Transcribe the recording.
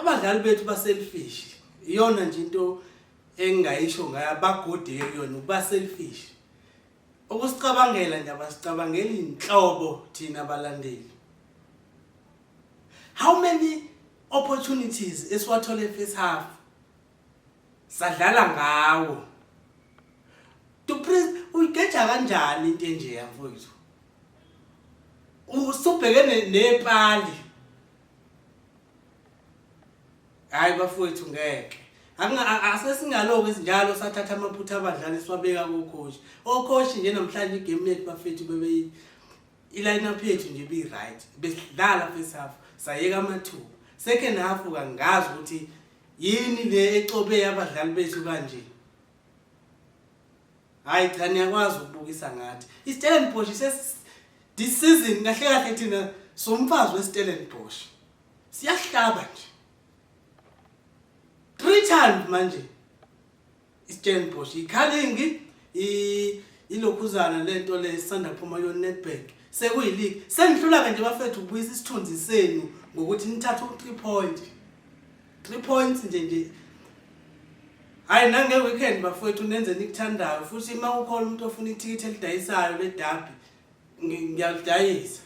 abadlali bethu ba selfish iyona nje into engayisho ngaya bagodeke kuyona ukuba selfish ukusicabangela nje abasicabangeli inhlobo thina abalandeli. How many opportunities esiwathole first half sadlala ngawo to please uyigeja kanjani into enje yamfowethu usubhekene nepali hayi bafowethu ngeke asesingaloku esinjalo sathatha amaphutha abadlali siwabeka ku-coach coach nje namhlanje igame yethu bafethu bebe i-lineup yethu nje be right besidlala first half sayeka amathuba second half kangazi ukuthi yini le ecobe abadlali bethu kanje. Hayi cha niyakwazi ukubukisa ngathi iStellenbosch this season kahle kahle thina somfazi weStellenbosch siyahlaba nje 3 times manje iStellenbosch ikhalingi ilokhuzana lento lesanda phuma yo Nedbank sekuyi league sengihlula nje bafethu ukubuyisa isithunzi senu ngokuthi nithathe u3 points nje hayi nange weekend bafowethu nenze nikuthandayo futhi uma ukhona umuntu ofuna ithikithi elidayisayo le derby ngiyalidayisa.